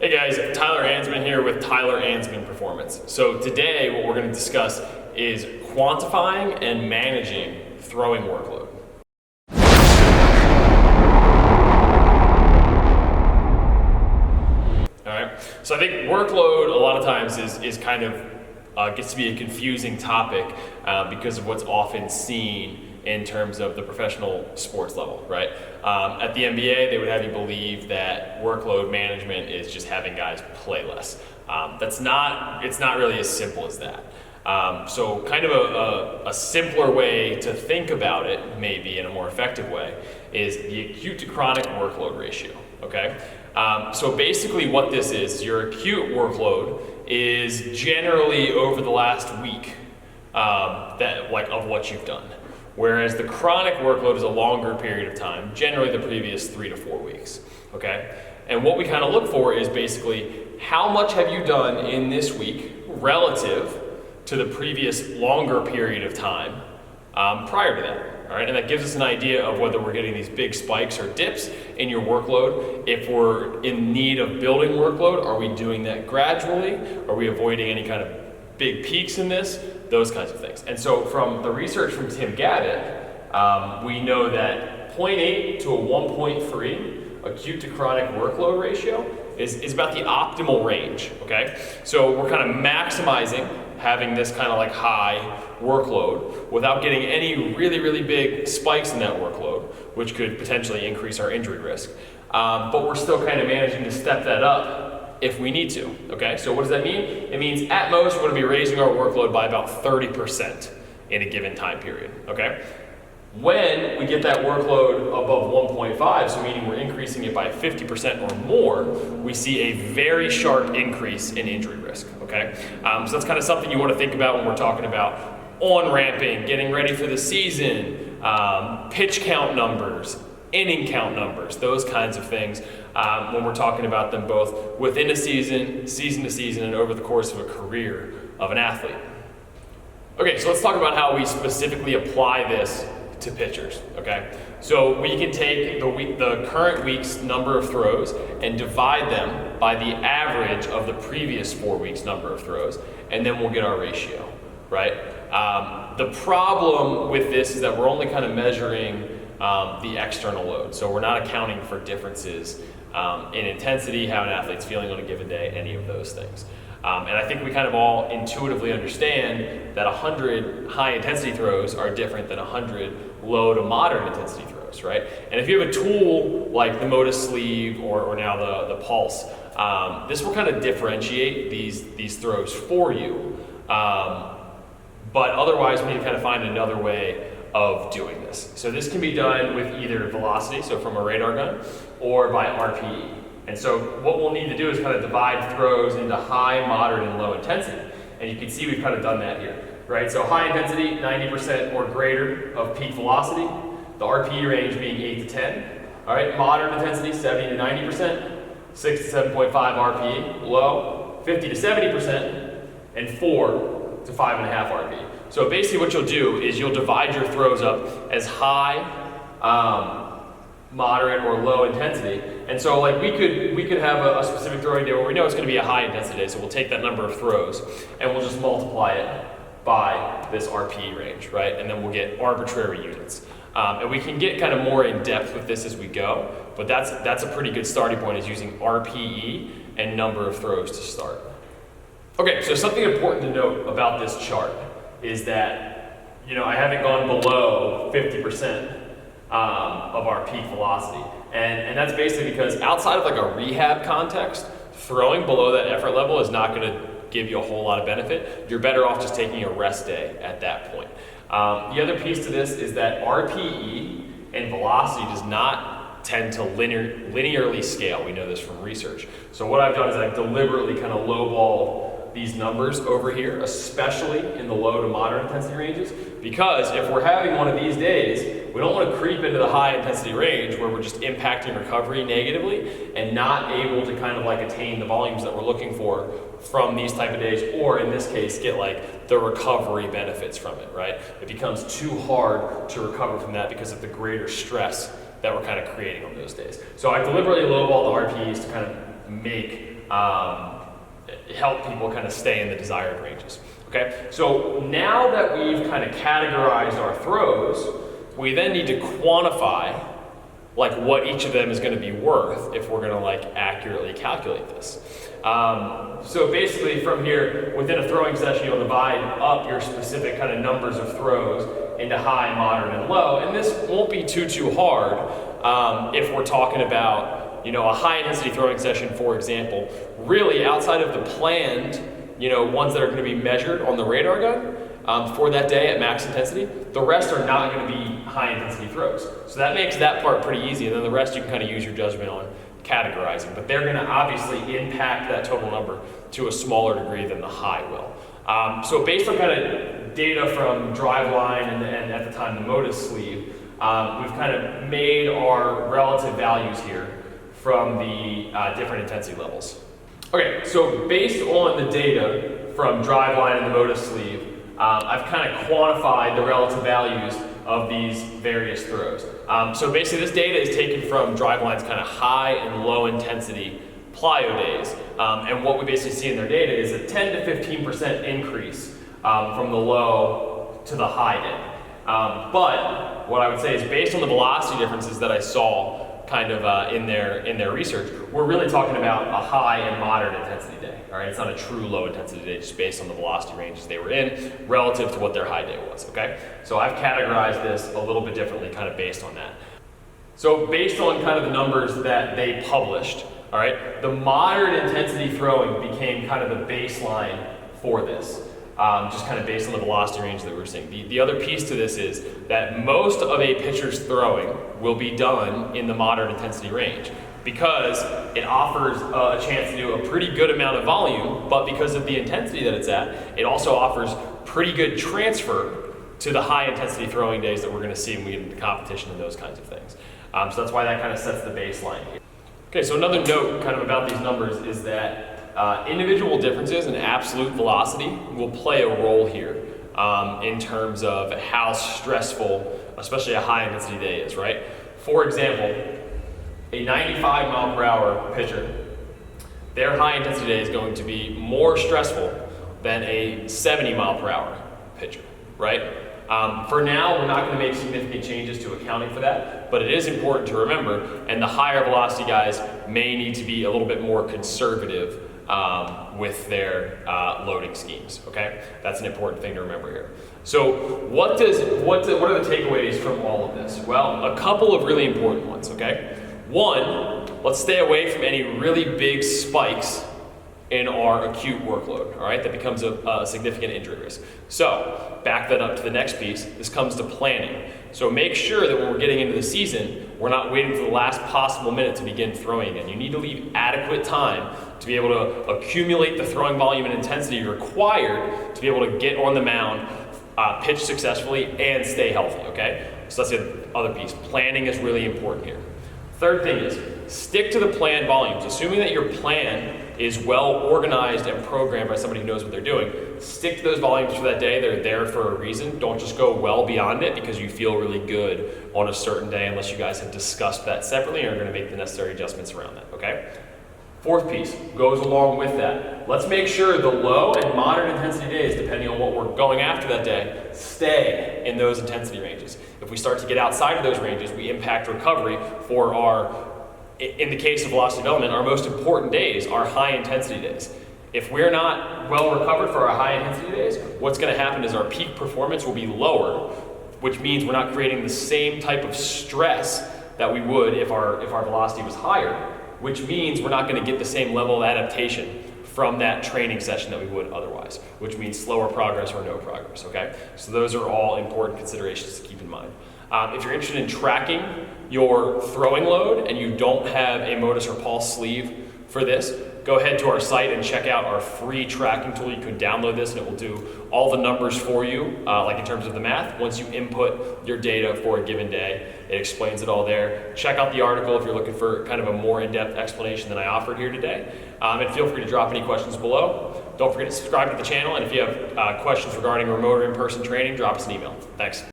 Hey guys, Tyler Ansman here with Tyler Ansman Performance. So today what we're going to discuss is quantifying and managing throwing workload. Alright, so I think workload a lot of times is kind of gets to be a confusing topic because of what's often seen in terms of the professional sports level, right? At the NBA, they would have you believe that workload management is just having guys play less. It's not really as simple as that. So kind of a simpler way to think about it, maybe in a more effective way, is the acute to chronic workload ratio, okay? So basically what this is, your acute workload is generally over the last week of what you've done. Whereas the chronic workload is a longer period of time, generally the previous 3 to 4 weeks, okay? And what we kind of look for is basically how much have you done in this week relative to the previous longer period of time prior to that, all right? And that gives us an idea of whether we're getting these big spikes or dips in your workload. If we're in need of building workload, are we doing that gradually? Are we avoiding any kind of big peaks in this? Those kinds of things. And so from the research from Tim Gaddett, we know that 0.8 to a 1.3 acute to chronic workload ratio is about the optimal range, okay? So we're kind of maximizing having this kind of like high workload without getting any really, really big spikes in that workload, which could potentially increase our injury risk. But we're still kind of managing to step that up if we need to, okay? So what does that mean? It means at most we're gonna be raising our workload by about 30% in a given time period, okay? When we get that workload above 1.5, so meaning we're increasing it by 50% or more, we see a very sharp increase in injury risk, okay? So that's kind of something you wanna think about when we're talking about on-ramping, getting ready for the season, pitch count numbers, inning count numbers, those kinds of things when we're talking about them both within a season, season to season, and over the course of a career of an athlete. Okay, so let's talk about how we specifically apply this to pitchers, okay? So we can take the current week's number of throws and divide them by the average of the previous 4 weeks' number of throws, and then we'll get our ratio, right? The problem with this is that we're only kind of measuring the external load. So we're not accounting for differences in intensity, how an athlete's feeling on a given day, any of those things. And I think we kind of all intuitively understand that 100 high intensity throws are different than 100 low to moderate intensity throws, right? And if you have a tool like the Modus sleeve or now the Pulse, this will kind of differentiate these throws for you. But otherwise we need to kind of find another way of doing this. So this can be done with either velocity, so from a radar gun, or by RPE. And so what we'll need to do is kind of divide throws into high, moderate, and low intensity. And you can see we've kind of done that here, right? So high intensity, 90% or greater of peak velocity, the RPE range being 8 to 10. All right, moderate intensity, 70 to 90%, 6 to 7.5 RPE, low, 50 to 70%, and 4 to 5.5 RPE. So basically what you'll do is you'll divide your throws up as high, moderate, or low intensity. And so like we could have a specific throwing day where we know it's gonna be a high intensity day, so we'll take that number of throws and we'll just multiply it by this RPE range, right? And then we'll get arbitrary units. And we can get kind of more in depth with this as we go, but that's a pretty good starting point, is using RPE and number of throws to start. Okay, so something important to note about this chart is that, you know, I haven't gone below 50% of our peak velocity. And that's basically because outside of like a rehab context, throwing below that effort level is not gonna give you a whole lot of benefit. You're better off just taking a rest day at that point. The other piece to this is that RPE and velocity does not tend to linearly scale. We know this from research. So what I've done is I've deliberately kind of lowballed these numbers over here, especially in the low to moderate intensity ranges, because if we're having one of these days, we don't want to creep into the high intensity range where we're just impacting recovery negatively and not able to kind of like attain the volumes that we're looking for from these type of days, or in this case, get like the recovery benefits from it, right? It becomes too hard to recover from that because of the greater stress that we're kind of creating on those days. So I deliberately lowball the RPEs to kind of make help people kind of stay in the desired ranges. Okay, so now that we've kind of categorized our throws, we then need to quantify like what each of them is going to be worth if we're going to like accurately calculate this. So basically from here, within a throwing session, you'll divide up your specific kind of numbers of throws into high, moderate, and low. And this won't be too hard if we're talking about, you know, a high intensity throwing session, for example. Really outside of the planned, you know, ones that are going to be measured on the radar gun for that day at max intensity, the rest are not going to be high intensity throws. So that makes that part pretty easy, and then the rest you can kind of use your judgment on categorizing. But they're going to obviously impact that total number to a smaller degree than the high will. So based on kind of data from Driveline and at the time the Modus sleeve, we've kind of made our relative values here from the different intensity levels. Okay, so based on the data from Driveline and the Modus sleeve, I've kind of quantified the relative values of these various throws. So basically this data is taken from Driveline's kind of high and low intensity plyo days. And what we basically see in their data is a 10 to 15% increase from the low to the high day. But what I would say is based on the velocity differences that I saw kind of in their research, we're really talking about a high and moderate intensity day. All right, it's not a true low intensity day, just based on the velocity ranges they were in relative to what their high day was. Okay, so I've categorized this a little bit differently, kind of based on that. So based on kind of the numbers that they published, all right, the moderate intensity throwing became kind of the baseline for this. Just kind of based on the velocity range that we're seeing. The other piece to this is that most of a pitcher's throwing will be done in the moderate intensity range because it offers a chance to do a pretty good amount of volume, but because of the intensity that it's at, it also offers pretty good transfer to the high intensity throwing days that we're going to see when we get into competition and those kinds of things. So that's why that kind of sets the baseline here. Okay, so another note kind of about these numbers is that individual differences in absolute velocity will play a role here in terms of how stressful, especially a high intensity day is, right? For example, a 95 mile per hour pitcher, their high intensity day is going to be more stressful than a 70 mile per hour pitcher, right? For now, we're not going to make significant changes to accounting for that, but it is important to remember, and the higher velocity guys may need to be a little bit more conservative with their loading schemes, okay? That's an important thing to remember here. So what are the takeaways from all of this? Well, a couple of really important ones, okay? One, let's stay away from any really big spikes in our acute workload, all right? That becomes a significant injury risk. So back that up to the next piece. This comes to planning. So make sure that when we're getting into the season, we're not waiting for the last possible minute to begin throwing again. You need to leave adequate time to be able to accumulate the throwing volume and intensity required to be able to get on the mound, pitch successfully, and stay healthy, okay? So that's the other piece. Planning is really important here. Third thing is, stick to the planned volumes. Assuming that your plan is well organized and programmed by somebody who knows what they're doing, stick to those volumes for that day. They're there for a reason. Don't just go well beyond it because you feel really good on a certain day unless you guys have discussed that separately and are going to make the necessary adjustments around that, okay? Fourth piece goes along with that. Let's make sure the low and moderate intensity days, depending on what we're going after that day, stay in those intensity ranges. If we start to get outside of those ranges, we impact recovery for in the case of velocity development, our most important days are high intensity days. If we're not well recovered for our high intensity days, what's going to happen is our peak performance will be lower, which means we're not creating the same type of stress that we would if our velocity was higher, which means we're not going to get the same level of adaptation from that training session that we would otherwise, which means slower progress or no progress, okay? So those are all important considerations to keep in mind. If you're interested in tracking your throwing load and you don't have a Modus or Pulse sleeve for this, go ahead to our site and check out our free tracking tool. You can download this and it will do all the numbers for you, like in terms of the math. Once you input your data for a given day, it explains it all there. Check out the article if you're looking for kind of a more in-depth explanation than I offered here today. And feel free to drop any questions below. Don't forget to subscribe to the channel, and if you have questions regarding remote or in-person training, drop us an email. Thanks.